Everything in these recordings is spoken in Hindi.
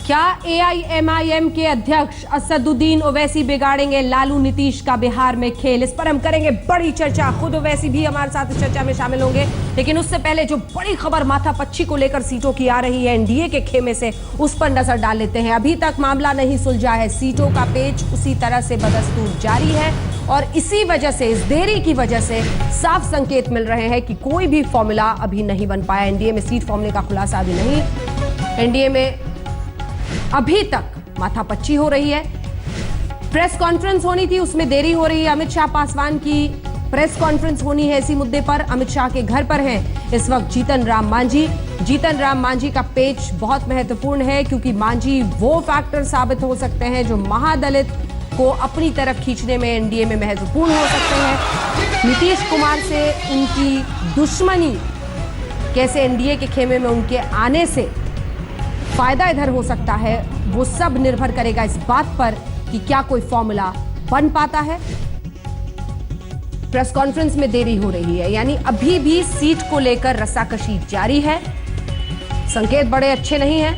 क्या एआईएमआईएम के अध्यक्ष असदुद्दीन ओवैसी बिगाड़ेंगे लालू नीतीश का बिहार में खेल? इस पर हम करेंगे बड़ी चर्चा। खुद ओवैसी भी हमारे साथ इस चर्चा में शामिल होंगे, लेकिन उससे पहले जो बड़ी खबर माथापच्ची को लेकर सीटों की आ रही है एनडीए के खेमे से, उस पर नजर डाल लेते हैं। अभी तक मामला नहीं सुलझा है, सीटों का पेच उसी तरह से बदस्तूर जारी है और इसी वजह से, इस देरी की वजह से साफ संकेत मिल रहे हैं कि कोई भी फॉर्मूला अभी नहीं बन पाया। एनडीए में सीट फॉर्मूले का खुलासा अभी नहीं। एनडीए में अभी तक माथापच्ची हो रही है। प्रेस कॉन्फ्रेंस होनी थी, उसमें देरी हो रही है। अमित शाह पासवान की प्रेस कॉन्फ्रेंस होनी है इसी मुद्दे पर। अमित शाह के घर पर हैं इस वक्त जीतन राम मांझी। जीतन राम मांझी का पेच बहुत महत्वपूर्ण है क्योंकि मांझी वो फैक्टर साबित हो सकते हैं जो महादलित को अपनी तरफ खींचने में एनडीए में महत्वपूर्ण हो सकते हैं। नीतीश कुमार से उनकी दुश्मनी कैसे एनडीए के खेमे में उनके आने से फायदा इधर हो सकता है, वो सब निर्भर करेगा इस बात पर कि क्या कोई फॉर्मूला बन पाता है। प्रेस कॉन्फ्रेंस में देरी हो रही है, यानी अभी भी सीट को लेकर रस्साकशी जारी है। संकेत बड़े अच्छे नहीं हैं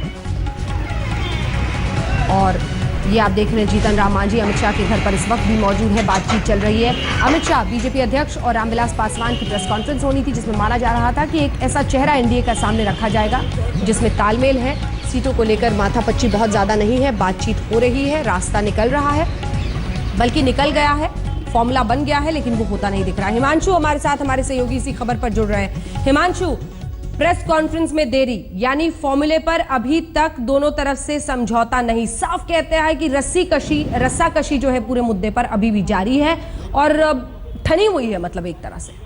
और ये आप देख रहे हैं जीतन राम मांझी अमित शाह के घर पर इस वक्त भी मौजूद है। बातचीत चल रही है। अमित शाह, बीजेपी अध्यक्ष और रामविलास पासवान की प्रेस कॉन्फ्रेंस होनी थी जिसमें माना जा रहा था कि एक ऐसा चेहरा एनडीए का सामने रखा जाएगा जिसमें तालमेल है। सीटों को लेकर माथापच्ची बहुत ज्यादा नहीं है, बातचीत हो रही है, रास्ता निकल रहा है, बल्कि निकल गया है, फॉर्मूला बन गया है, लेकिन वो होता नहीं दिख रहा। हिमांशु हमारे साथ, हमारे सहयोगी इसी खबर पर जुड़ रहे हैं। हिमांशु, प्रेस कॉन्फ्रेंस में देरी यानी फॉर्मूले पर अभी तक दोनों तरफ से समझौता नहीं। साफ कहते हैं कि रस्साकशी जो है पूरे मुद्दे पर अभी भी जारी है और ठनी हुई है, मतलब एक तरह से।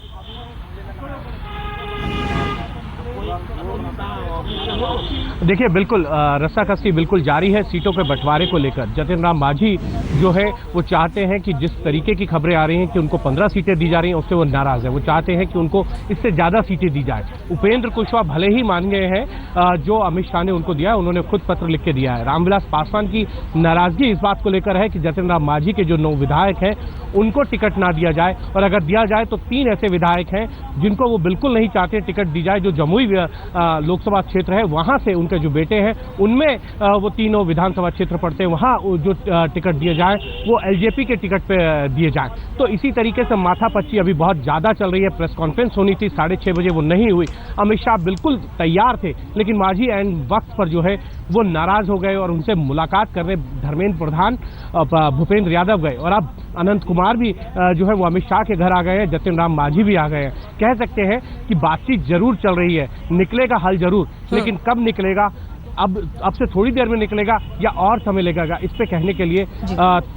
देखिए, बिल्कुल रस्साकशी बिल्कुल जारी है सीटों के बंटवारे को लेकर। जीतन राम मांझी जो है वो चाहते हैं कि जिस तरीके की खबरें आ रही हैं कि उनको 15 सीटें दी जा रही हैं, उससे वो नाराज है। वो चाहते हैं कि उनको इससे ज़्यादा सीटें दी जाए। उपेंद्र कुशवाहा भले ही मान गए हैं जो अमित शाह ने उनको दिया है, उन्होंने खुद पत्र लिख के दिया है। रामविलास पासवान की नाराजगी इस बात को लेकर है कि जीतन राम मांझी के जो 9 विधायक हैं उनको टिकट ना दिया जाए, और अगर दिया जाए तो 3 ऐसे विधायक हैं जिनको वो बिल्कुल नहीं चाहते टिकट दी जाए। जो जमुई लोकसभा क्षेत्र है, वहां से उनके जो बेटे हैं उनमें वो तीनों विधानसभा क्षेत्र पड़ते हैं, वहां जो टिकट दिए जाए वो एलजेपी के टिकट पे दिए जाए। तो इसी तरीके से माथापच्ची अभी बहुत ज्यादा चल रही है। प्रेस कॉन्फ्रेंस होनी थी 6:30 बजे, वो नहीं हुई। अमित शाह बिल्कुल तैयार थे, लेकिन मांझी एंड वक्त पर जो है वो नाराज हो गए और उनसे मुलाकात करने धर्मेंद्र प्रधान, भूपेंद्र यादव गए, और अब अनंत कुमार भी जो है वो अमित शाह के घर आ गए हैं। जीतन राम मांझी भी आ गए हैं। कह सकते हैं कि बातचीत जरूर चल रही है, निकलेगा हल जरूर, लेकिन कब निकलेगा, अब से थोड़ी देर में निकलेगा या और समय लगेगा, इस पे कहने के लिए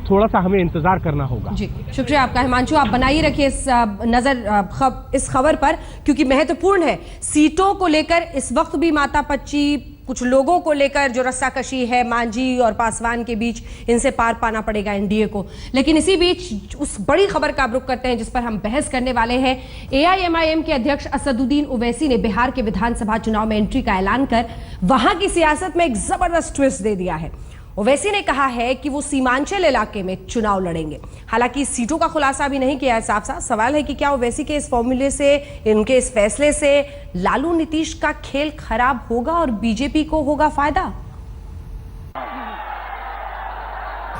थोड़ा सा हमें इंतजार करना होगा। जी, शुक्रिया आपका हिमांशु। आप बनाइए रखिए इस खबर पर, क्योंकि महत्वपूर्ण है। सीटों को लेकर इस वक्त भी माथापच्ची, कुछ लोगों को लेकर जो रस्साकशी है मांझी और पासवान के बीच, इनसे पार पाना पड़ेगा एनडीए को। लेकिन इसी बीच उस बड़ी खबर का रुख करते हैं जिस पर हम बहस करने वाले हैं। एआईएमआईएम के अध्यक्ष असदुद्दीन ओवैसी ने बिहार के विधानसभा चुनाव में एंट्री का ऐलान कर वहां की सियासत में एक जबरदस्त ट्विस्ट दे दिया है। ओवैसी ने कहा है कि वो सीमांचल इलाके में चुनाव लड़ेंगे। हालांकि सीटों का खुलासा भी नहीं किया है साफ साफ। सवाल है कि क्या ओवैसी के इस फॉर्मूले से, इनके इस फैसले से लालू नीतीश का खेल खराब होगा और बीजेपी को होगा फायदा?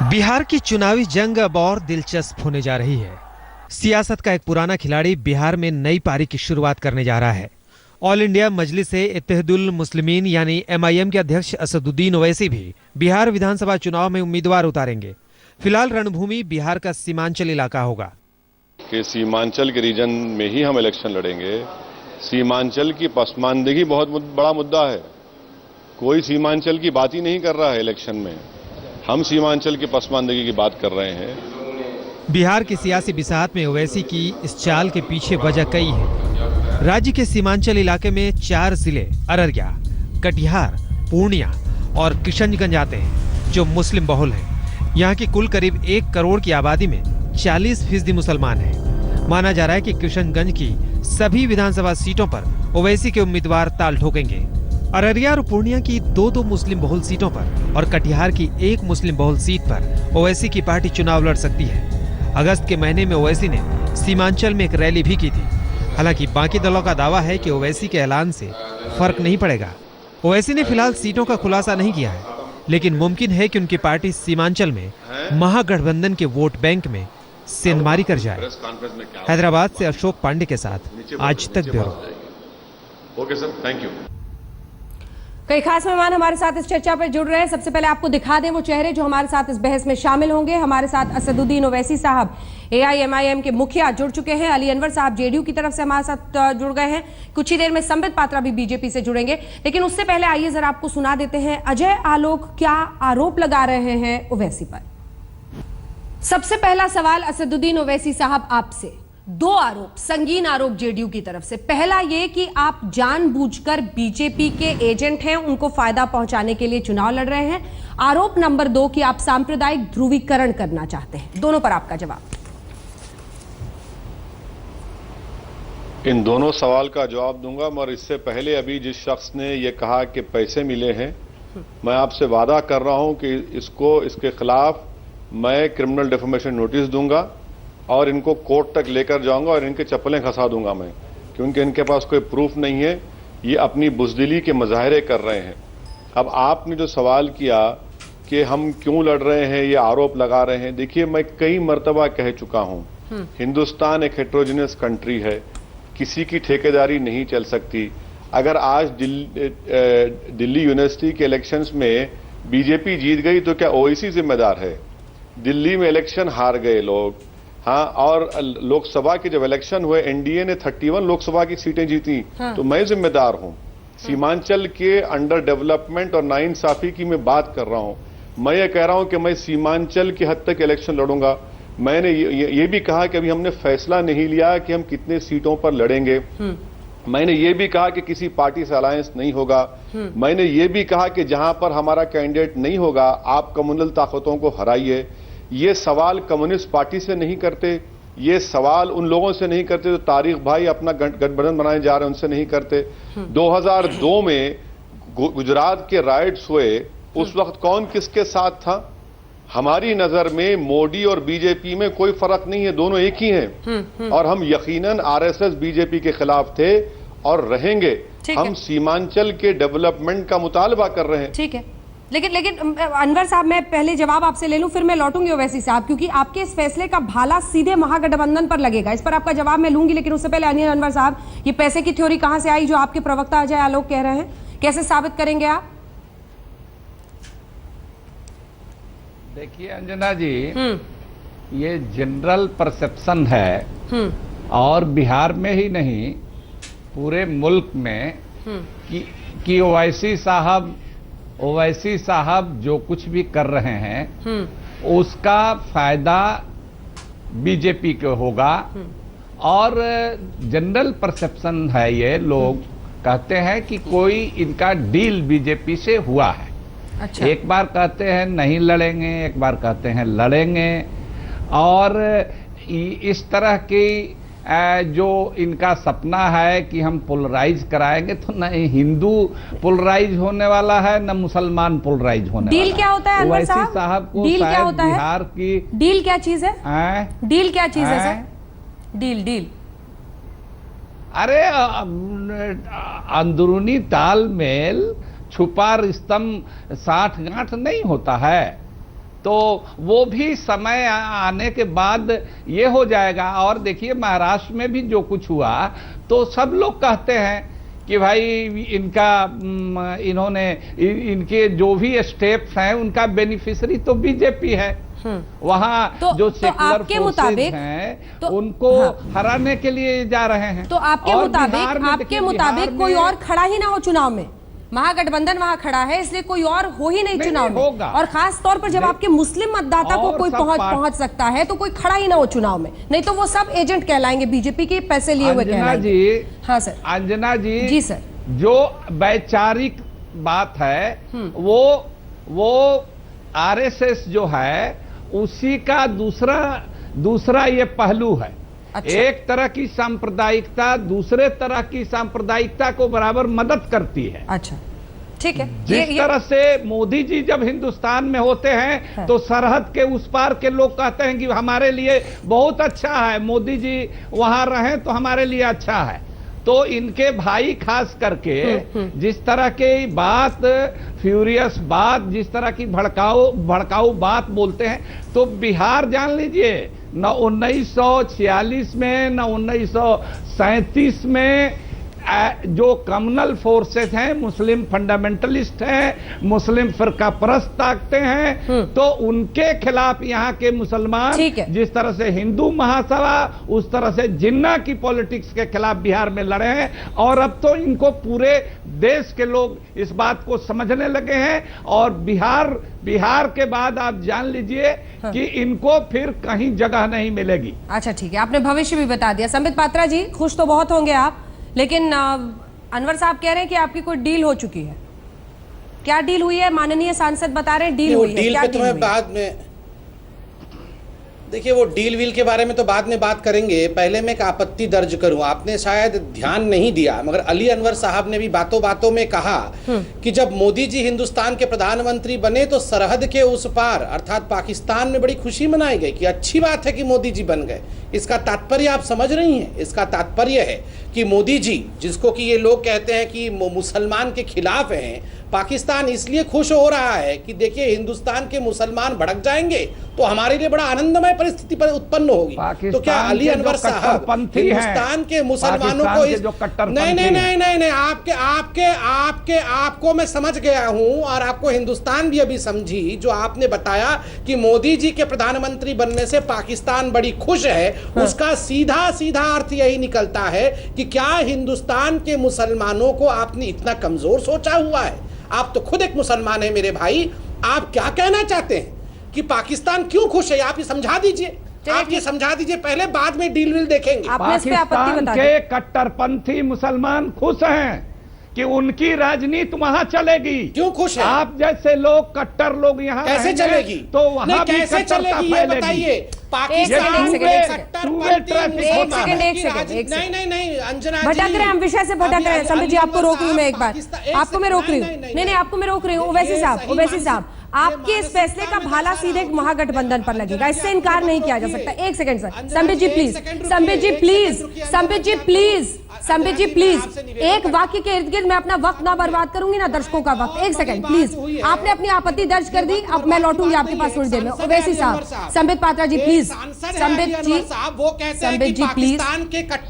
बिहार की चुनावी जंग अब और दिलचस्प होने जा रही है। सियासत का एक पुराना खिलाड़ी बिहार में नई पारी की शुरुआत करने जा रहा है। ऑल इंडिया मजलिस इत्तेहादुल मुस्लिमीन यानी एमआईएम के अध्यक्ष असदुद्दीन ओवैसी भी बिहार विधानसभा चुनाव में उम्मीदवार उतारेंगे। फिलहाल रणभूमि बिहार का सीमांचल इलाका होगा। कि सीमांचल के रीजन में ही हम इलेक्शन लड़ेंगे। सीमांचल की पसमानदगी बहुत बड़ा मुद्दा है। कोई सीमांचल की बात ही नहीं कर रहा है इलेक्शन में, हम सीमांचल की पसमानदगी की बात कर रहे हैं। बिहार की सियासी बिसाहत में ओवैसी की इस चाल के पीछे वजह कई है। राज्य के सीमांचल इलाके में 4 जिले अररिया, कटिहार, पूर्णिया और किशनगंज आते हैं जो मुस्लिम बहुल हैं। यहाँ की कुल करीब 1 करोड़ की आबादी में 40% मुसलमान हैं। माना जा रहा है कि किशनगंज की सभी विधानसभा सीटों पर ओवैसी के उम्मीदवार ताल ठोकेंगे। अररिया और पूर्णिया की 2 मुस्लिम बहुल सीटों पर और कटिहार की 1 मुस्लिम बहुल सीट पर ओवैसी की पार्टी चुनाव लड़ सकती है। अगस्त के महीने में ओवैसी ने सीमांचल में एक रैली भी की थी। हालांकि बाकी दलों का दावा है कि ओवैसी के ऐलान से फर्क नहीं पड़ेगा। ओवैसी ने फिलहाल सीटों का खुलासा नहीं किया है। लेकिन मुमकिन है कि उनकी पार्टी सीमांचल में महागठबंधन के वोट बैंक में सेंधमारी कर जाए। हैदराबाद से अशोक पांडे के साथ आज तक bureau. Okay sir, thank you. कई खास मेहमान हमारे साथ इस चर्चा पर जुड़ रहे हैं। सबसे पहले आपको दिखा दें वो चेहरे जो हमारे साथ इस बहस में शामिल होंगे। हमारे साथ असदुद्दीन ओवैसी साहब एआईएमआईएम के मुखिया जुड़ चुके हैं। अली अनवर साहब जेडीयू की तरफ से हमारे साथ जुड़ गए हैं। कुछ ही देर में संबित पात्रा भी बीजेपी से जुड़ेंगे। लेकिन उससे पहले आइए जरा आपको सुना देते हैं अजय आलोक क्या आरोप लगा रहे हैं ओवैसी पर। सबसे पहला सवाल असदुद्दीन ओवैसी साहब आपसे। 2 आरोप, संगीन आरोप जेडीयू की तरफ से। पहला ये कि आप जानबूझकर बीजेपी के एजेंट हैं, उनको फायदा पहुंचाने के लिए चुनाव लड़ रहे हैं। आरोप नंबर 2 कि आप सांप्रदायिक ध्रुवीकरण करना चाहते हैं। दोनों पर आपका जवाब। इन दोनों सवाल का जवाब दूंगा, मगर इससे पहले अभी जिस शख्स ने ये कहा कि पैसे मिले हैं, मैं आपसे वादा कर रहा हूं कि इसके खिलाफ मैं क्रिमिनल डिफेमेशन नोटिस दूंगा और इनको कोर्ट तक लेकर जाऊंगा और इनके चप्पलें खसा दूंगा मैं, क्योंकि इनके पास कोई प्रूफ नहीं है। ये अपनी बुज़दिली के मुजाहरे कर रहे हैं। अब आपने जो सवाल किया कि हम क्यों लड़ रहे हैं, ये आरोप लगा रहे हैं, देखिए मैं कई मर्तबा कह चुका हूं, हिंदुस्तान एक हेट्रोजेनियस कंट्री है, किसी की ठेकेदारी नहीं चल सकती। अगर आज दिल्ली यूनिवर्सिटी के इलेक्शंस में बीजेपी जीत गई तो क्या ओवैसी जिम्मेदार है? दिल्ली में इलेक्शन हार गए लोग, हाँ, और लोकसभा के जब इलेक्शन हुए एनडीए ने 31 लोकसभा की सीटें जीती, हाँ। तो मैं जिम्मेदार हूं। सीमांचल के अंडर डेवलपमेंट और नाइंसाफी की मैं बात कर रहा हूं। मैं ये कह रहा हूं कि मैं सीमांचल की हद तक इलेक्शन लड़ूंगा। मैंने ये भी कहा कि अभी हमने फैसला नहीं लिया कि हम कितने सीटों पर लड़ेंगे। मैंने ये भी कहा कि किसी पार्टी से अलायंस नहीं होगा। मैंने ये भी कहा कि जहां पर हमारा कैंडिडेट नहीं होगा आप कम्युनल ताकतों को हराइए। ये सवाल कम्युनिस्ट पार्टी से नहीं करते, ये सवाल उन लोगों से नहीं करते जो तारिक भाई अपना गठबंधन बनाने जा रहे हैं उनसे नहीं करते। 2002 में गुजरात के राइट्स हुए, उस वक्त कौन किसके साथ था? हमारी नजर में मोदी और बीजेपी में कोई फर्क नहीं है, दोनों एक ही हैं। और हम यकीनन आरएसएस बीजेपी के खिलाफ थे और रहेंगे। हम सीमांचल के डेवलपमेंट का मुतालबा कर रहे हैं। ठीक है, लेकिन अनवर साहब मैं पहले जवाब आपसे ले लूं, फिर मैं लौटूंगी ओवैसी साहब, क्योंकि आपके इस फैसले का भाला सीधे महागठबंधन पर लगेगा। इस पर आपका जवाब मैं लूंगी, लेकिन उससे पहले अनवर साहब, ये पैसे की थ्योरी कहां से आई जो आपके प्रवक्ता अजय आलोक कह रहे हैं? कैसे साबित करेंगे आप? देखिए अंजना जी, ये जनरल परसेप्शन है और बिहार में ही नहीं पूरे मुल्क में कि ओवैसी साहब जो कुछ भी कर रहे हैं उसका फायदा बीजेपी को होगा। और जनरल परसेप्शन है, ये लोग कहते हैं कि कोई इनका डील बीजेपी से हुआ है। अच्छा। एक बार कहते हैं नहीं लड़ेंगे, एक बार कहते हैं लड़ेंगे, और इस तरह की जो इनका सपना है कि हम पोलराइज कराएंगे, तो नहीं हिंदू पोलराइज होने वाला है न मुसलमान पोलराइज होने वाला है। डील क्या होता है अनवर साहब को डील क्या होता है? बिहार की डील क्या चीज है? डील क्या चीज है सर? डील अरे अंदरूनी तालमेल, छुपा रिश्तम, साठगांठ नहीं होता है, तो वो भी समय आने के बाद ये हो जाएगा। और देखिए महाराष्ट्र में भी जो कुछ हुआ, तो सब लोग कहते हैं कि भाई इनके जो भी स्टेप्स हैं उनका बेनिफिशियरी तो बीजेपी है। वहाँ जो सेकुलर फोर्सेस हैं उनको हराने के लिए जा रहे हैं। तो आपके मुताबिक कोई और खड़ा ही ना हो चुनाव में? महागठबंधन वहां खड़ा है, इसलिए कोई और हो ही नहीं चुनाव में। और खास तौर पर जब आपके मुस्लिम मतदाता को कोई पहुंच सकता है, तो कोई खड़ा ही ना हो चुनाव में, नहीं तो वो सब एजेंट कहलाएंगे, बीजेपी के पैसे लिए हुए कहलाएंगे। हाँ सर। अंजना जी सर, जो वैचारिक बात है वो आरएसएस जो है उसी का दूसरा ये पहलू है। अच्छा। एक तरह की सांप्रदायिकता दूसरे तरह की सांप्रदायिकता को बराबर मदद करती है। अच्छा, ठीक है। जिस तरह से मोदी जी जब हिंदुस्तान में होते हैं तो सरहद के उस पार के लोग कहते हैं कि हमारे लिए बहुत अच्छा है, मोदी जी वहां रहें तो हमारे लिए अच्छा है। तो इनके भाई खास करके जिस तरह के बात, फ्यूरियस बात, जिस तरह की भड़काऊ बात बोलते हैं, तो बिहार जान लीजिए न 1946 में न 1937 में जो कम्युनल फोर्सेस हैं, मुस्लिम फंडामेंटलिस्ट हैं, मुस्लिम फिरका परस्त ताकतें हैं, तो उनके खिलाफ यहाँ के मुसलमान जिस तरह से हिंदू महासभा, उस तरह से जिन्ना की पॉलिटिक्स के खिलाफ बिहार में लड़े हैं। और अब तो इनको पूरे देश के लोग इस बात को समझने लगे हैं। और बिहार के बाद आप जान लीजिए कि इनको फिर कहीं जगह नहीं मिलेगी। अच्छा ठीक है, आपने भविष्य भी बता दिया। संबित पात्रा जी, खुश तो बहुत होंगे आप, लेकिन अनवर साहब कह रहे हैं कि आपकी कोई डील हो चुकी है। क्या डील हुई है? माननीय सांसद बता रहे हैं डील हुई है। क्या डील हुई? बाद में देखिए, वो डील वील के बारे में तो बाद में बात करेंगे। पहले मैं एक आपत्ति दर्ज करूं। आपने शायद ध्यान नहीं दिया, मगर अली अनवर साहब ने भी बातों बातों में कहा कि जब मोदी जी हिंदुस्तान के प्रधानमंत्री बने तो सरहद के उस पार अर्थात पाकिस्तान में बड़ी खुशी मनाई गई कि अच्छी बात है कि मोदी जी बन गए। इसका तात्पर्य आप समझ रही हैं? इसका तात्पर्य है कि मोदी जी, जिसको कि ये लोग कहते हैं कि मुसलमान के खिलाफ हैं, पाकिस्तान इसलिए खुश हो रहा है कि देखिए हिंदुस्तान के मुसलमान भड़क जाएंगे तो हमारे लिए बड़ा आनंदमय परिस्थिति पर उत्पन्न होगी। तो क्या अली अनवर साहब हिंदुस्तान के मुसलमानों को नहीं, आपको मैं समझ गया हूं और आपको हिंदुस्तान भी अभी समझी जो आपने बताया कि मोदी जी के प्रधानमंत्री बनने से पाकिस्तान बड़ी खुश है। उसका सीधा सीधा अर्थ यही निकलता है कि क्या हिंदुस्तान के मुसलमानों को आपने इतना कमजोर सोचा हुआ है? आप तो खुद एक मुसलमान हैं मेरे भाई। आप क्या कहना चाहते हैं कि पाकिस्तान क्यों खुश है? आप ये समझा दीजिए, आप ये समझा दीजिए पहले, बाद में डील विल देखेंगे। पाकिस्तान के कट्टरपंथी मुसलमान खुश हैं कि उनकी राजनीति वहां चलेगी। क्यों खुश है? आप जैसे लोग, कट्टर लोग यहाँ कैसे चलेगी? तो वहां भी कैसे चलेगी ये बताइए। पाकिस्तान नहीं अंजना, भटक रहे हैं हम, विषय से भटक रहे हैं। संबित जी, आपको रोक रही हूँ मैं एक बार, आपको मैं रोक रही हूँ। नहीं, आपको मैं रोक रही हूँ। ओवैसी साहब, आपके इस फैसले का भाला सीधे महागठबंधन पर लगेगा, इससे इनकार नहीं किया जा सकता। एक second sir, Sambit ji please, एक वाक्य के इर्द गिर्द मैं अपना वक्त ना बर्बाद करूंगी ना दर्शकों का वक्त। एक सेकंड प्लीज, आपने अपनी आपत्ति दर्ज कर दी, अब मैं लौटूंगी आपके पास थोड़ी देर में। ओवैसी साहब, संबित पात्रा जी प्लीज, संबित जी प्लीज,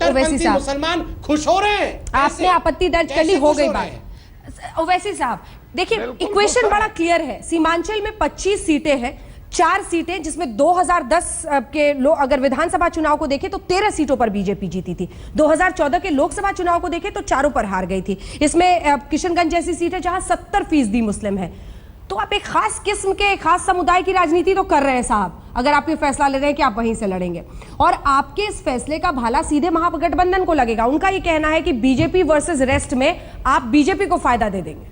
ओवैसी साहब मुसलमान खुश हो रहे हैं। आपने आपत्ति दर्ज कर ली, हो गई बात। ओवैसी साहब देखिए, इक्वेशन बड़ा क्लियर है। सीमांचल में 25 सीटें हैं, 4 सीटें जिसमें 2010 के लोग अगर विधानसभा चुनाव को देखें तो 13 सीटों पर बीजेपी जीती थी। 2014 के लोकसभा चुनाव को देखें तो 4 पर हार गई थी। इसमें किशनगंज जैसी सीट है जहां 70% मुस्लिम है। तो आप एक खास किस्म के, खास समुदाय की राजनीति तो कर रहे हैं साहब, अगर आप ये फैसला ले रहे हैं कि आप वहीं से लड़ेंगे। और आपके इस फैसले का भाला सीधे महागठबंधन को लगेगा। उनका ये कहना है कि बीजेपी वर्सेस रेस्ट में आप बीजेपी को फायदा दे देंगे।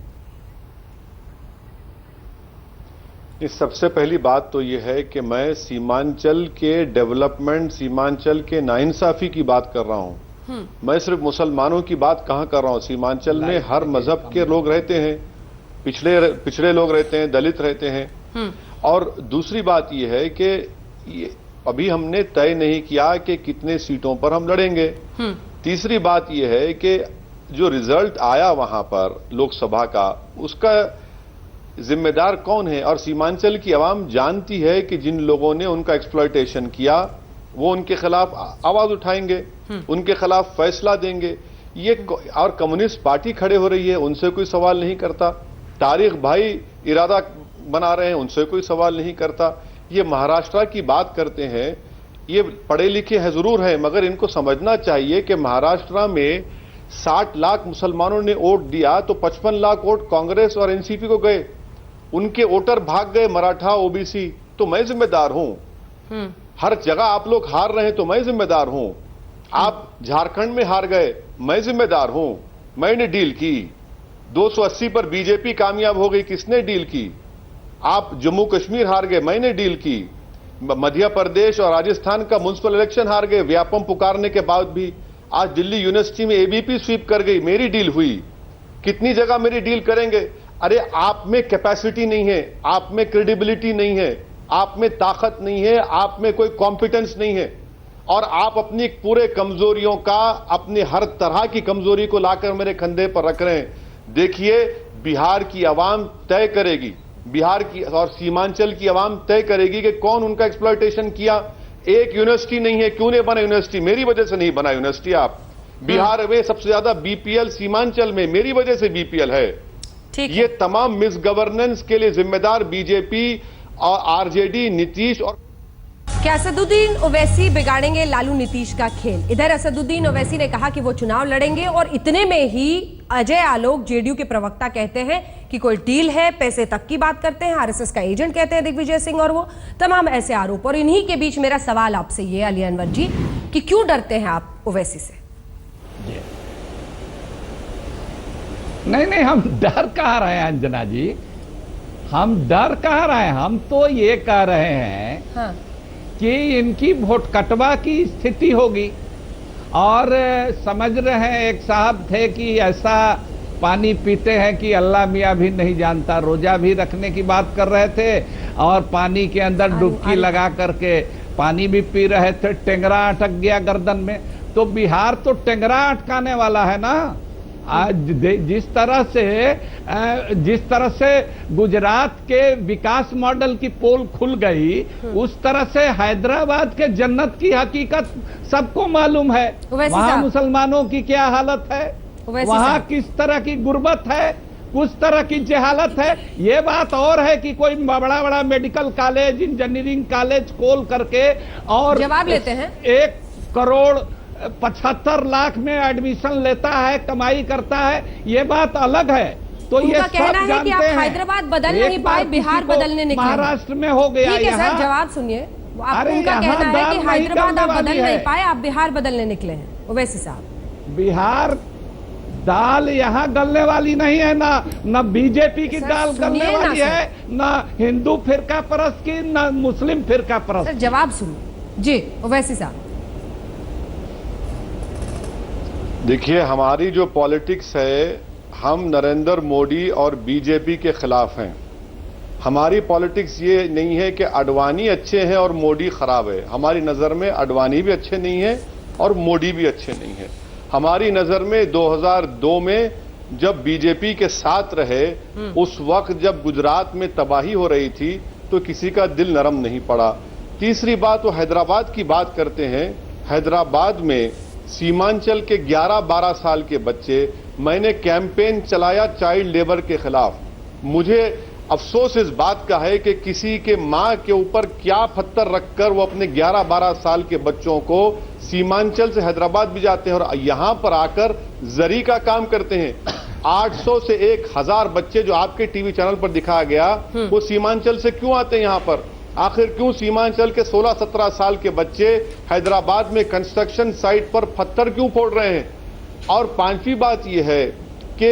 इस सबसे पहली बात तो यह है कि मैं सीमांचल के डेवलपमेंट, सीमांचल के नाइंसाफी की बात कर रहा हूं। मैं सिर्फ मुसलमानों की बात कहां कर रहा हूं। सीमांचल में हर मजहब के लोग रहते हैं, पिछड़े लोग रहते हैं, दलित रहते हैं। और दूसरी बात यह है कि अभी हमने तय नहीं किया कि कितने सीटों पर हम लड़ेंगे। तीसरी बात यह है कि जो रिजल्ट आया वहां पर लोकसभा का, उसका जिम्मेदार कौन है? और सीमांचल की आवाम जानती है कि जिन लोगों ने उनका एक्सप्लॉयटेशन किया वो उनके खिलाफ आवाज उठाएंगे, उनके खिलाफ फैसला देंगे। ये और कम्युनिस्ट पार्टी खड़े हो रही है, उनसे कोई सवाल नहीं करता। तारिक भाई इरादा बना रहे हैं, उनसे कोई सवाल नहीं करता। ये महाराष्ट्र की बात करते हैं, ये पढ़े लिखे हैं जरूर है, मगर इनको समझना चाहिए कि महाराष्ट्र में 60 लाख मुसलमानों ने वोट दिया तो 55 लाख वोट कांग्रेस और एनसीपी को गए। उनके वोटर भाग गए, मराठा, ओबीसी। तो मैं जिम्मेदार हूं। हर जगह आप लोग हार रहे हैं तो मैं जिम्मेदार हूं। आप झारखंड में हार गए, मैं जिम्मेदार हूं। मैंने डील की। 280 पर बीजेपी कामयाब हो गई, किसने डील की? आप जम्मू कश्मीर हार गए, मैंने डील की। मध्य प्रदेश और राजस्थान का म्युनिसिपल इलेक्शन हार गए, व्यापम पुकारने के बाद भी। आज दिल्ली यूनिवर्सिटी में एबीपी स्वीप कर गई, मेरी डील हुई। कितनी जगह मेरी डील करेंगे? अरे आप में कैपेसिटी नहीं है, आप में क्रेडिबिलिटी नहीं है, आप में ताकत नहीं है, आप में कोई कॉम्पिटेंस नहीं है। और आप अपनी पूरे कमजोरियों का, अपनी हर तरह की कमजोरी को लाकर मेरे कंधे पर रख रहे हैं। देखिए, बिहार की आवाम तय करेगी, बिहार की और सीमांचल की आवाम तय करेगी कि कौन उनका एक्सप्लॉयटेशन किया। एक यूनिवर्सिटी नहीं है, क्यों नहीं बना यूनिवर्सिटी? मेरी वजह से नहीं बना यूनिवर्सिटी। आप बिहार में सबसे ज्यादा बीपीएल सीमांचल में मेरी वजह से बीपीएल है। ये तमाम मिस गवर्नेंस के लिए जिम्मेदार बीजेपी और आरजेडी, नीतीश और क्या असदुद्दीन ओवैसी बिगाड़ेंगे लालू नीतीश का खेल? इधर असदुद्दीन ओवैसी ने कहा कि वो चुनाव लड़ेंगे और इतने में ही अजय आलोक जेडीयू के प्रवक्ता कहते हैं कि कोई डील है, पैसे तक की बात करते हैं, आरएसएस का एजेंट कहते हैं दिग्विजय सिंह, और वो तमाम ऐसे आरोप। और इन्हीं के बीच मेरा सवाल आपसे ये अली अनवर जी कि क्यों डरते हैं आप ओवैसी से? नहीं, हम डर कहाँ रहे हैं अंजना जी, हम डर कहाँ रहे हैं? हम तो ये कह रहे हैं हाँ। कि इनकी वोट कटवा की स्थिति होगी। और समझ रहे हैं, एक साहब थे कि ऐसा पानी पीते हैं कि अल्लाह मियाँ भी नहीं जानता, रोजा भी रखने की बात कर रहे थे और पानी के अंदर डुबकी लगा करके पानी भी पी रहे थे, टेंगरा अटक गया गर्दन में। तो बिहार तो टेंगरा अटकाने वाला है ना। आज जिस तरह से गुजरात के विकास मॉडल की पोल खुल गई, उस तरह से हैदराबाद के जन्नत की हकीकत सबको मालूम है। वहाँ मुसलमानों की क्या हालत है, वहाँ किस तरह की गुर्बत है, कुछ तरह की जहालत है। ये बात और है कि कोई बड़ा बड़ा मेडिकल कॉलेज, इंजीनियरिंग कॉलेज खोल करके और जवाब लेते हैं 1,75 लाख में एडमिशन लेता है, कमाई करता है, ये बात अलग है। तो ये सब कहना है कि आप हैदराबाद बदल नहीं पाए, बिहार बदलने निकले। महाराष्ट्र में हो गया। ठीक है सर, जवाब सुनिए। उनका कहना है कि हैदराबाद आप बदल नहीं पाए, आप बिहार बदलने निकले हैं। ओवैसी साहब, बिहार दाल यहाँ गलने वाली नहीं है, ना बीजेपी की दाल गलने वाली है, ना हिंदू फिरका परस्त की, ना मुस्लिम फिरका परस्त। जवाब सुनिए जी ओवैसी साहब। देखिए, हमारी जो पॉलिटिक्स है, हम नरेंद्र मोदी और बीजेपी के खिलाफ हैं। हमारी पॉलिटिक्स ये नहीं है कि अडवाणी अच्छे हैं और मोदी खराब है। हमारी नजर में अडवाणी भी अच्छे नहीं है और मोदी भी अच्छे नहीं है। हमारी नजर में 2002 में जब बीजेपी के साथ रहे, उस वक्त जब गुजरात में तबाही हो रही थी तो किसी का दिल नरम नहीं पड़ा। तीसरी बात, वो हैदराबाद की बात करते हैं। हैदराबाद में सीमांचल के 11-12 साल के बच्चे, मैंने कैंपेन चलाया चाइल्ड लेबर के खिलाफ। मुझे अफसोस इस बात का है कि किसी के मां के ऊपर क्या पत्थर रखकर वो अपने 11-12 साल के बच्चों को सीमांचल से हैदराबाद भी जाते हैं और यहां पर आकर जरी का काम करते हैं। 800 से 1000 बच्चे जो आपके टीवी चैनल पर दिखाया गया, वो सीमांचल से क्यों आते हैं यहां पर? आखिर क्यों सीमांचल के 16-17 साल के बच्चे हैदराबाद में कंस्ट्रक्शन साइट पर पत्थर क्यों फोड़ रहे हैं? और पांचवी बात यह है कि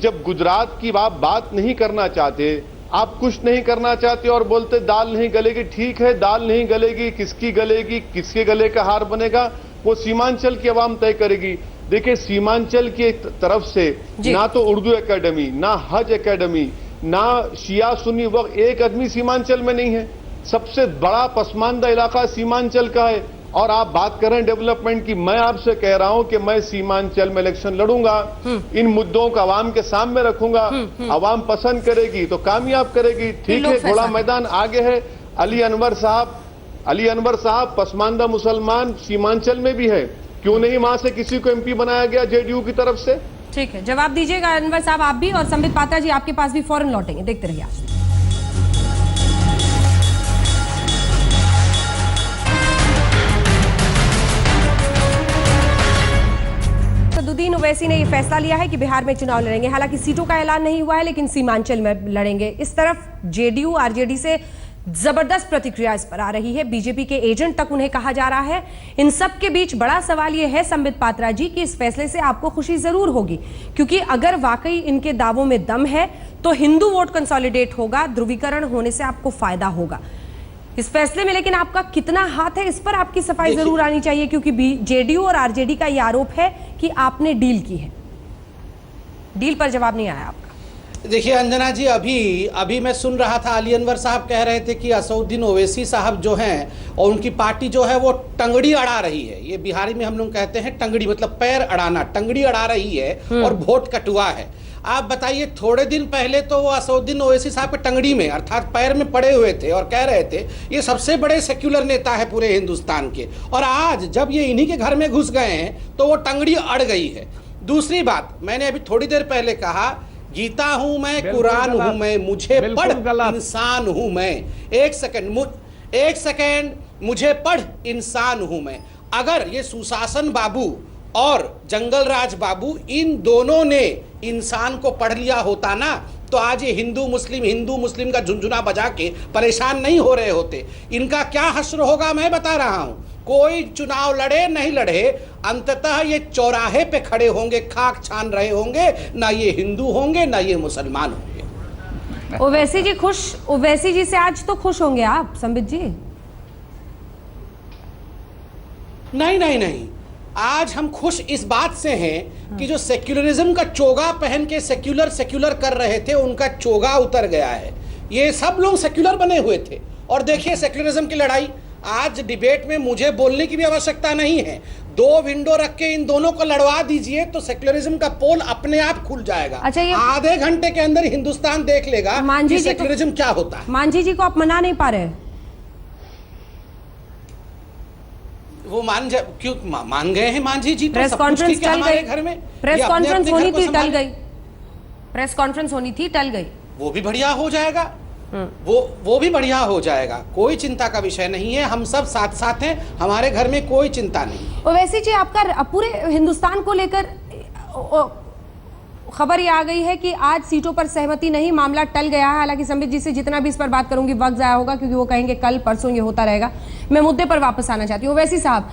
जब गुजरात की आप बात नहीं करना चाहते, आप कुछ नहीं करना चाहते और बोलते दाल नहीं गलेगी। ठीक है, दाल नहीं गलेगी, किसकी गलेगी, किसके गले का हार बनेगा, वो सीमांचल की आवाम तय करेगी। देखिए, सीमांचल की तरफ से ना तो उर्दू एकेडमी, ना हज एकेडमी, ना शिया सुन्नी वक्त एक आदमी सीमांचल में नहीं है। सबसे बड़ा पसमानदा इलाका सीमांचल का है। और आप बात कर रहे हैं डेवलपमेंट की, मैं आपसे कह रहा हूं कि मैं सीमांचल में इलेक्शन लड़ूंगा, इन मुद्दों को आवाम के सामने रखूंगा। आवाम पसंद करेगी तो कामयाब करेगी। ठीक है, थोड़ा मैदान आगे है। अली अनवर साहब पसमानदा मुसलमान सीमांचल में भी है, क्यों नहीं वहां से किसी को एमपी बनाया गया जेडीयू की तरफ से? ठीक है, जवाब दीजिएगा अनवर साहब आप भी, और संबित पात्रा जी आपके पास भी फौरन लौटेंगे। देखते रहिए आज। असदुद्दीन ओवैसी ने यह फैसला लिया है कि बिहार में चुनाव लड़ेंगे। हालांकि सीटों का ऐलान नहीं हुआ है, लेकिन सीमांचल में लड़ेंगे। इस तरफ जेडीयू आरजेडी से जबरदस्त प्रतिक्रिया इस पर आ रही है, बीजेपी के एजेंट तक उन्हें कहा जा रहा है। इन सब के बीच बड़ा सवाल यह है संबित पात्रा जी कि इस फैसले से आपको खुशी जरूर होगी, क्योंकि अगर वाकई इनके दावों में दम है तो हिंदू वोट कंसोलिडेट होगा, ध्रुवीकरण होने से आपको फायदा होगा इस फैसले में। लेकिन आपका कितना हाथ है, इस पर आपकी सफाई जरूर आनी चाहिए, क्योंकि जेडीयू और आरजेडी का यह आरोप है कि आपने डील की है। डील पर जवाब नहीं आया आपका। देखिए अंजना जी, अभी मैं सुन रहा था, अली अनवर साहब कह रहे थे कि असदुद्दीन ओवैसी साहब जो हैं और उनकी पार्टी जो है वो टंगड़ी अड़ा रही है। ये बिहारी में हम लोग कहते हैं टंगड़ी, मतलब पैर अड़ाना, टंगड़ी अड़ा रही है और वोट कटुआ है। आप बताइए, थोड़े दिन पहले तो वो असदुद्दीन ओवैसी साहब के टंगड़ी में अर्थात पैर में पड़े हुए थे और कह रहे थे ये सबसे बड़े सेक्युलर नेता है पूरे हिंदुस्तान के, और आज जब ये इन्हीं के घर में घुस गए हैं तो वो टंगड़ी अड़ गई है। दूसरी बात, मैंने अभी थोड़ी देर पहले कहा, गीता हूं मैं, कुरान हूं मैं, मुझे पढ़ इंसान हूं मैं। एक सेकंड, मुझे पढ़ इंसान हूं मैं। अगर ये सुशासन बाबू और जंगल राज बाबू इन दोनों ने इंसान को पढ़ लिया होता ना, तो आज ये हिंदू मुस्लिम का झुंझुना बजा के परेशान नहीं हो रहे होते। इनका क्या हश्र होगा मैं बता रहा हूं। कोई चुनाव लड़े नहीं लड़े, अंततः ये चौराहे पे खड़े होंगे, खाक छान रहे होंगे, ना ये हिंदू होंगे ना ये मुसलमान होंगे। ओवैसी जी खुश, ओवैसी जी से आज तो खुश होंगे आप संबित जी? नहीं, आज हम खुश इस बात से हैं कि जो सेक्युलरिज्म का चोगा पहन के सेक्युलर कर रहे थे, उनका चोगा उतर गया है। ये सब लोग सेक्युलर बने हुए थे। और देखिए सेक्युलरिज्म की लड़ाई, आज डिबेट में मुझे बोलने की भी आवश्यकता नहीं है, 2 विंडो रख के इन दोनों को लड़वा दीजिए तो सेक्युलरिज्म का पोल अपने आप खुल जाएगा। अच्छा, ये आधे घंटे के अंदर हिंदुस्तान देख लेगा कि सेक्युलरिज्म क्या होता है। मांझी जी को आप मना नहीं पा रहे? वो क्यों मान गए हैं मांझी जी? तो प्रेस कॉन्फ्रेंस टल गई, घर में प्रेस कॉन्फ्रेंस होनी थी, टल गई। प्रेस कॉन्फ्रेंस होनी थी, टल गई। वो भी बढ़िया हो जाएगा, वो भी बढ़िया हो जाएगा, कोई चिंता का विषय नहीं है। हम सब साथ साथ हैं, हमारे घर में कोई चिंता नहीं। ओवैसी जी, आपका पूरे हिंदुस्तान को लेकर खबर ये आ गई है कि आज सीटों पर सहमति नहीं, मामला टल गया है। हालांकि संबित जी से जितना भी इस पर बात करूंगी वक्त जाया होगा, क्योंकि वो कहेंगे कल परसों ये होता रहेगा। मैं मुद्दे पर वापस आना चाहती हूँ। ओवैसी साहब,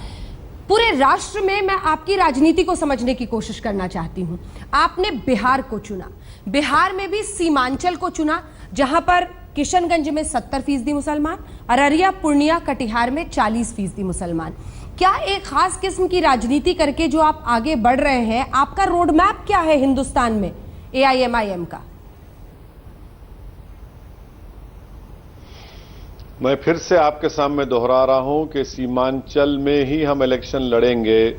पूरे राष्ट्र में मैं आपकी राजनीति को समझने की कोशिश करना चाहती हूँ। आपने बिहार को चुना, बिहार में भी सीमांचल को चुना, जहां पर किशनगंज में 70% मुसलमान, अररिया, पूर्णिया, कटिहार में 40% मुसलमान। क्या एक खास किस्म की राजनीति करके जो आप आगे बढ़ रहे हैं, आपका रोड मैप क्या है हिंदुस्तान में AIMIM का? मैं फिर से आपके सामने दोहरा रहा हूं कि सीमांचल में ही हम इलेक्शन लड़ेंगे।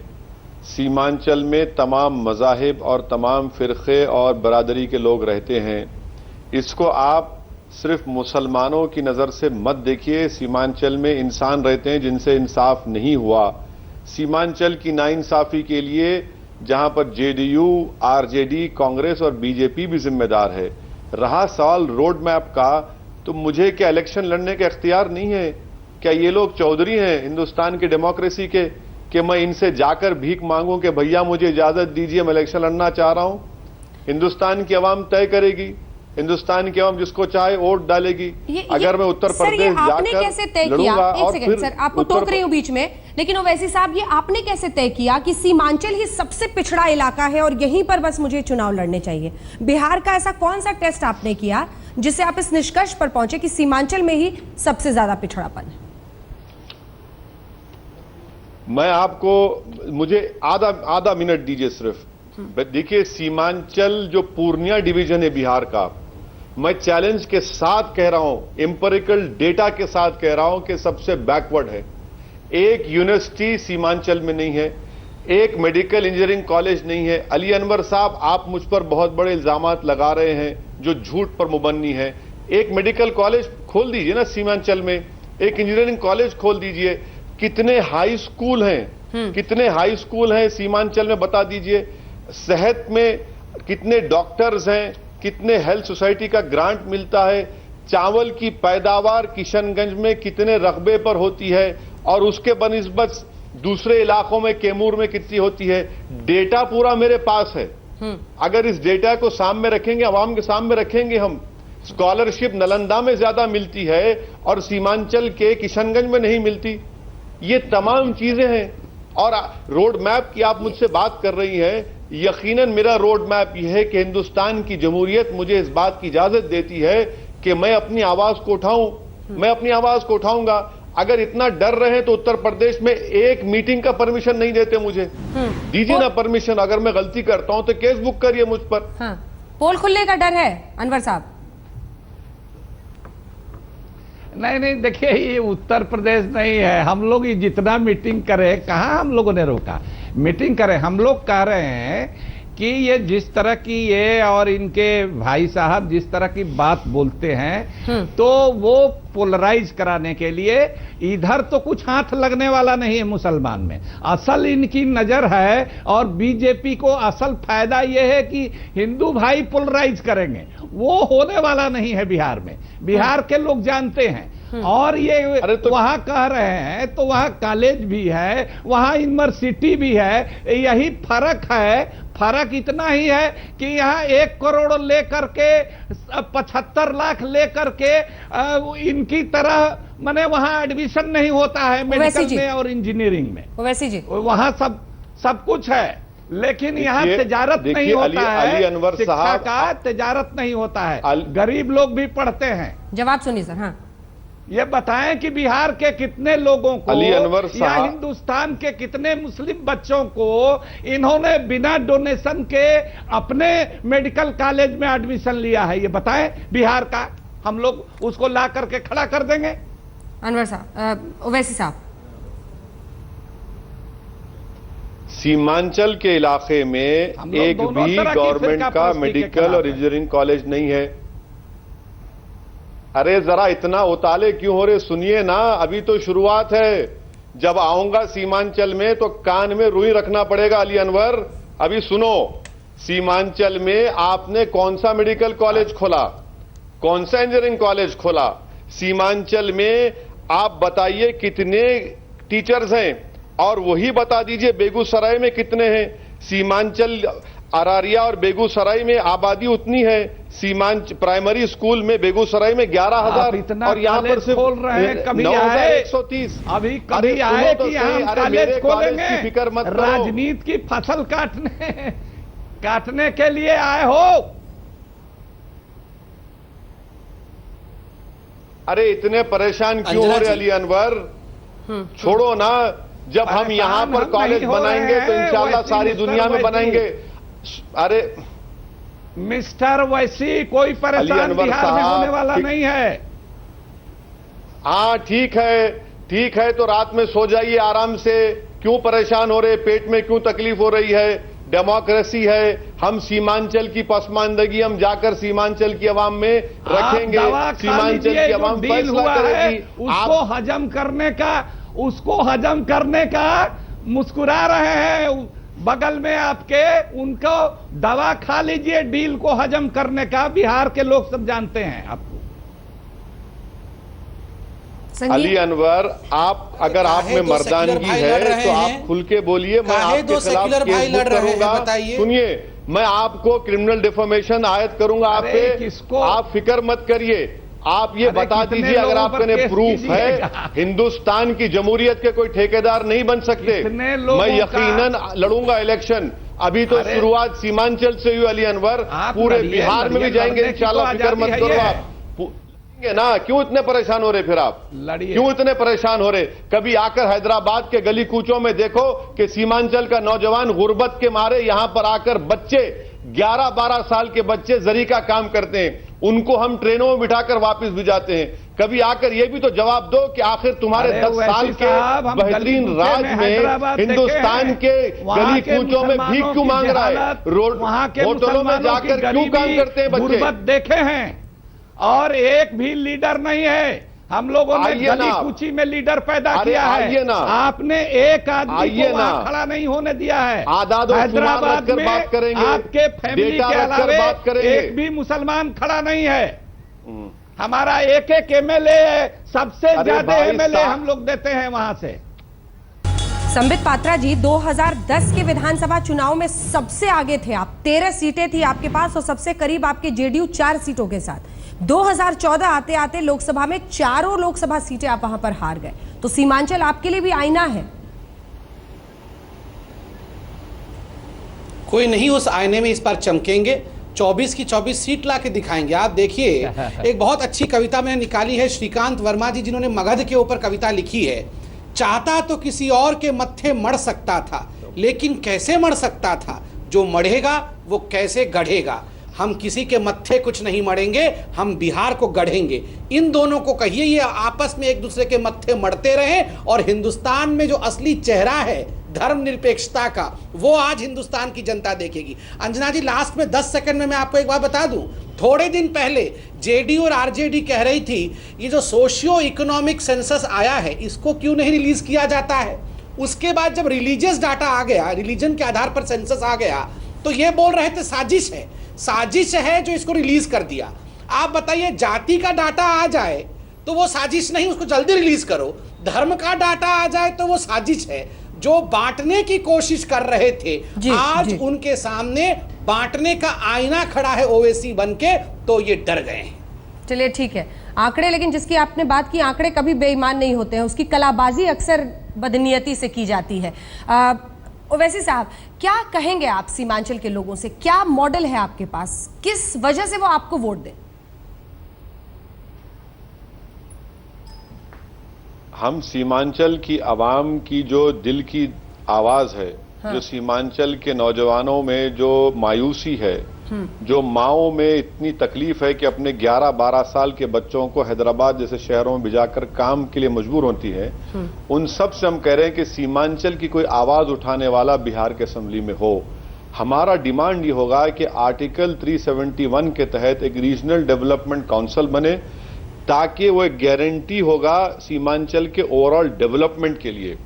सीमांचल में तमाम मज़ाहिब और तमाम फ़िरक़े और बरादरी के लोग रहते हैं। इसको आप सिर्फ मुसलमानों की नज़र से मत देखिए। सीमांचल में इंसान रहते हैं जिनसे इंसाफ नहीं हुआ। सीमांचल की नाइंसाफ़ी के लिए जहां पर JDU, RJD, कांग्रेस और BJP भी जिम्मेदार है। रहा सवाल रोड मैप का, तो मुझे क्या इलेक्शन लड़ने का इख्तियार नहीं है? क्या ये लोग चौधरी हैं हिंदुस्तान की डेमोक्रेसी के कि मैं इनसे जाकर भीख मांगूं कि भैया मुझे इजाजत दीजिए, मैं इलेक्शन लड़ना चाह रहा हूं? हिंदुस्तान की आवाम तय करेगी, हिंदुस्तान की आवाम जिसको चाहे वोट डालेगी। अगर मैं उत्तर प्रदेश आपने कैसे तय किया? एक सेकंड सर, आपको टोक रही हूं बीच में, लेकिन ओवैसी साहब ये आपने कैसे तय किया कि सीमांचल ही सबसे पिछड़ा इलाका है और यहीं पर बस मुझे चुनाव लड़ने चाहिए? बिहार का ऐसा कौन सा टेस्ट आपने किया जिससे आप इस निष्कर्ष पर पहुंचे कि सीमांचल में ही सबसे ज्यादा पिछड़ापन है? मैं आपको, मुझे आधा मिनट दीजिए सिर्फ। देखिए, सीमांचल जो पूर्णिया डिवीजन है बिहार का, मैं चैलेंज के साथ कह रहा हूं, एम्पिरिकल डेटा के साथ कह रहा हूं कि सबसे बैकवर्ड है। एक यूनिवर्सिटी सीमांचल में नहीं है, एक मेडिकल इंजीनियरिंग कॉलेज नहीं है। अली अनवर साहब, आप मुझ पर बहुत बड़े इल्जामात लगा रहे हैं जो झूठ पर मुबन्नी है। एक मेडिकल कॉलेज खोल दीजिए ना सीमांचल में, एक इंजीनियरिंग कॉलेज खोल दीजिए। कितने हाई स्कूल हैं, कितने हाई स्कूल हैं सीमांचल में, बता दीजिए। सेहत में कितने डॉक्टर्स हैं, कितने हेल्थ सोसाइटी का ग्रांट मिलता है। चावल की पैदावार किशनगंज में कितने रकबे पर होती है और उसके बनिस्बत दूसरे इलाकों में, कैमूर में कितनी होती है। डेटा पूरा मेरे पास है। अगर इस डेटा को सामने रखेंगे, आवाम के सामने रखेंगे हम, स्कॉलरशिप नालंदा में ज्यादा मिलती है और सीमांचल के किशनगंज में नहीं मिलती। ये तमाम चीजें हैं। और रोड मैप की आप मुझसे बात कर रही हैं, यकीनन मेरा रोड मैप यह है कि हिंदुस्तान की जमहूरियत मुझे इस बात की इजाजत देती है कि मैं अपनी आवाज को उठाऊं, मैं अपनी आवाज को उठाऊंगा। अगर इतना डर रहे तो उत्तर प्रदेश में एक मीटिंग का परमिशन नहीं देते मुझे। दीजिए ना परमिशन, अगर मैं गलती करता हूं तो केस बुक करिए मुझ पर। पोल खुलने का डर है अनवर साहब? नहीं, देखिए ये उत्तर प्रदेश नहीं है। हम लोग ये जितना मीटिंग करे, कहाँ हम लोगों ने रोका मीटिंग करे। हम लोग कह रहे हैं कि ये जिस तरह की ये और इनके भाई साहब जिस तरह की बात बोलते हैं, तो वो पोलराइज कराने के लिए, इधर तो कुछ हाथ लगने वाला नहीं है मुसलमान में। असल इनकी नजर है और बीजेपी को असल फायदा ये है कि हिंदू भाई पोलराइज करेंगे, वो होने वाला नहीं है बिहार में। बिहार के लोग जानते हैं। और ये तो वहां कह रहे हैं तो वहां कॉलेज भी है, वहां यूनिवर्सिटी भी है। यही फर्क है। फर्क इतना ही है कि यहाँ 1 करोड़ लेकर के 75 लाख लेकर के इनकी तरह माने वहां एडमिशन नहीं होता है मेडिकल में और इंजीनियरिंग में। ओवैसी जी, वहां सब कुछ है, लेकिन यहाँ तिजारत नहीं होता है। अली अनवर शिक्षा साहब का तिजारत नहीं होता है। गरीब लोग भी पढ़ते हैं। जवाब सुनिए सर। हाँ, ये बताएं कि बिहार के कितने लोगों को अली अनवर या साहब, हिंदुस्तान के कितने मुस्लिम बच्चों को इन्होंने बिना डोनेशन के अपने मेडिकल कॉलेज में एडमिशन लिया है? ये बताएं बिहार का। हम लोग उसको ला करके खड़ा कर देंगे। अनवर साहब, ओवैसी साहब, सीमांचल के इलाके में एक भी गवर्नमेंट का मेडिकल और इंजीनियरिंग कॉलेज नहीं है। अरे जरा इतना उताले क्यों हो रहे? सुनिए ना, अभी तो शुरुआत है। जब आऊंगा सीमांचल में तो कान में रुई रखना पड़ेगा। अली अनवर, अभी सुनो, सीमांचल में आपने कौन सा मेडिकल कॉलेज खोला, कौन सा इंजीनियरिंग कॉलेज खोला? सीमांचल में आप बताइए कितने टीचर्स हैं, और वही बता दीजिए बेगूसराय में कितने हैं। सीमांचल, अरारिया और बेगूसराय में आबादी उतनी है। सीमांचल प्राइमरी स्कूल में बेगूसराय में 11,000 और यहाँ पर सिर्फ खोल रहे हैं। कभी 9,130। अभी कभी आए कि हम कॉलेज खोलेंगे? फिक्र मत करो। राजनीति की फसल काटने के लिए आए हो? अरे इतने परेशान क्यों हो रहे अली अनवर? छोड़ो ना, जब हम यहाँ पर कॉलेज बनाएंगे तो इंशाल्लाह सारी दुनिया में बनाएंगे। अरे मिस्टर वैसी, कोई परेशान बिहार में होने वाला नहीं है। हाँ ठीक है, तो रात में सो जाइए आराम से। क्यों परेशान हो रहे? पेट में क्यों तकलीफ हो रही है? डेमोक्रेसी है। हम सीमांचल की पसमानदगी हम जाकर सीमांचल की आवाम में रखेंगे। सीमांचल की आवाम फैसला करेगी। उसको हजम करने का मुस्कुरा रहे हैं बगल में आपके, उनको दवा खा लीजिए डील को हजम करने का। बिहार के लोग सब जानते हैं आपको। अली अनवर, आप अगर आप में मर्दानगी है तो आप खुल के बोलिए। मैं आपके खिलाफ केस बुक करूंगा। सुनिए, मैं आपको क्रिमिनल डिफॉर्मेशन आयद करूंगा आप पे। आप फिक्र मत करिए। आप ये बता दीजिए, अगर आपके प्रूफ है, हिंदुस्तान की जमहूरियत के कोई ठेकेदार नहीं बन सकते। मैं यकीनन लड़ूंगा इलेक्शन। अभी तो शुरुआत सीमांचल से हुई अली अनवर, पूरे बिहार में भी जाएंगे इंशाल्लाह। फिक्र मत करो आप ना। क्यों इतने परेशान हो रहे? फिर आप क्यों इतने परेशान हो रहे? कभी आकर हैदराबाद के गली कूचों में देखो कि सीमांचल का नौजवान गुर्बत के मारे यहां पर आकर बच्चे 11-12 साल के बच्चे जरी का काम करते हैं। उनको हम ट्रेनों में बिठाकर वापस भी जाते हैं। कभी आकर ये भी तो जवाब दो कि आखिर तुम्हारे 10 साल के बेहतरीन राज में हिंदुस्तान के गली कूचों में भीख क्यों मांग रहा है? होटलों में जाकर क्यों काम करते हैं बच्चे? देखे हैं, और एक भी लीडर नहीं है। हम लोगों ने गली कूची में लीडर पैदा किया है। आपने एक आदमी को वहां खड़ा नहीं होने दिया है। हैदराबाद में आपके फैमिली के अलावा एक भी मुसलमान खड़ा नहीं है। हमारा एक एमएलए है, सबसे ज्यादा एमएलए हम लोग देते हैं वहां से। संबित पात्रा जी, 2010 के विधानसभा चुनाव में सबसे आगे थे आप। 13 सीटें थी आपके पास और सबसे करीब आपके जेडीयू 4 सीटों के साथ। 2014 आते आते लोकसभा में 4 लोकसभा सीटें आप वहां पर हार गए। तो सीमांचल आपके लिए भी आईना है। कोई नहीं उस आईने में इस बार चमकेंगे। 24 की 24 सीट ला के दिखाएंगे। आप देखिए, एक बहुत अच्छी कविता मैंने निकाली है, श्रीकांत वर्मा जी जिन्होंने मगध के ऊपर कविता लिखी है। चाहता तो किसी और के मत्थे मढ़ सकता था, लेकिन कैसे मढ़ सकता था? जो मढ़ेगा वो कैसे गढ़ेगा। हम किसी के मत्थे कुछ नहीं मढ़ेंगे, हम बिहार को गढ़ेंगे। इन दोनों को कहिए ये आपस में एक दूसरे के मत्थे मढ़ते रहें और हिंदुस्तान में जो असली चेहरा है धर्मनिरपेक्षता का, वो आज हिंदुस्तान की जनता देखेगी। अंजना जी, लास्ट में 10 सेकंड में मैं आपको एक बात बता दूं, थोड़े दिन पहले जेडीयू और आरजेडी कह रही थी ये जो सोशियो इकोनॉमिक सेंसस आया है इसको क्यों नहीं रिलीज किया जाता है। उसके बाद जब रिलीजियस डाटा आ गया, रिलीजन के आधार पर सेंसस आ गया, तो ये बोल रहे थे साजिश है जो इसको रिलीज कर दिया। आप बताइए, जाति का डाटा आ जाए तो वो साजिश नहीं, उसको जल्दी रिलीज करो। धर्म का डाटा आ जाए तो वो साजिश है। जो बांटने की कोशिश कर रहे थे आज उनके सामने बांटने का आईना खड़ा है ओवैसी बनके, तो ये डर गए हैं। चलिए ठीक है, आंकड़े, लेकिन जिसकी आपने बात की, आंकड़े कभी बेईमान नहीं होते हैं, उसकी कलाबाजी अक्सर बदनीयती से की जाती है। ओवैसी साहब, क्या कहेंगे आप सीमांचल के लोगों से? क्या मॉडल है आपके पास, किस वजह से वो आपको वोट दें? हम सीमांचल की आवाम की जो दिल की आवाज है, जो सीमांचल के नौजवानों में जो मायूसी है, जो माओं में इतनी तकलीफ है कि अपने 11-12 साल के बच्चों को हैदराबाद जैसे शहरों में भिजाकर काम के लिए मजबूर होती है, उन सब से हम कह रहे हैं कि सीमांचल की कोई आवाज उठाने वाला बिहार के असेंबली में हो। हमारा डिमांड ये होगा कि आर्टिकल 371 के तहत एक रीजनल डेवलपमेंट काउंसिल बने, ताकि वो एक गारंटी होगा सीमांचल के ओवरऑल डेवलपमेंट के लिए।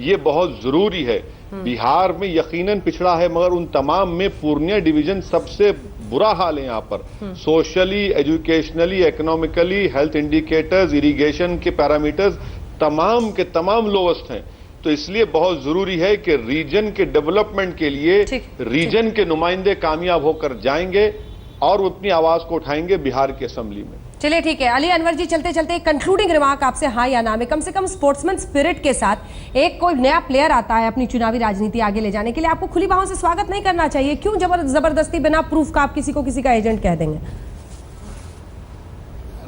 ये बहुत जरूरी है। बिहार में यकीनन पिछड़ा है, मगर उन तमाम में पूर्णिया डिवीजन सबसे बुरा हाल है। यहाँ पर socially, educationally, economically, health indicators, irrigation के पैरामीटर्स तमाम के तमाम लोवेस्ट हैं। तो इसलिए बहुत जरूरी है कि रीजन के डेवलपमेंट के लिए रीजन के नुमाइंदे कामयाब होकर जाएंगे और वो अपनी आवाज को उठाएंगे बिहार की असेंबली में। चलिए ठीक है, अली अनवर जी, चलते चलते कंक्लूडिंग रिमार्क आपसे, हाँ या ना में, कम से कम स्पोर्ट्समैन स्पिरिट के साथ एक कोई नया प्लेयर आता है अपनी चुनावी राजनीति आगे ले जाने के लिए, आपको खुली बाहों से स्वागत नहीं करना चाहिए? क्यों जबरदस्ती बिना प्रूफ का आप किसी को किसी का एजेंट कह देंगे?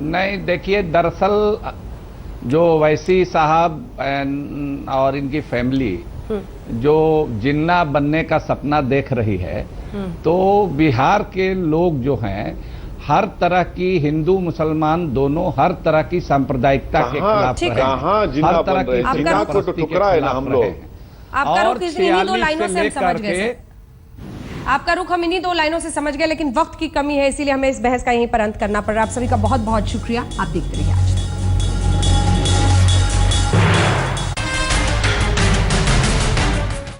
नहीं, देखिए, दरअसल जो ओवैसी साहब और इनकी फैमिली जो जिन्ना बनने का सपना देख रही है, तो बिहार के लोग जो हैं हर तरह की, हिंदू मुसलमान दोनों, हर तरह की सांप्रदायिकता के खिलाफ रहे हैं। हर तरह की जिन्ना को तो ठुकरा है ना हम लोग। आपका रुख इन्हीं दो लाइनों से हम समझ गए, आपका रुख हम इन्हीं 2 लाइनों से समझ गए, लेकिन वक्त की कमी है, इसीलिए हमें इस बहस का यहीं पर अंत करना पड़ रहा है। आप सभी का बहुत बहुत शुक्रिया। आप देखते रहिए आज।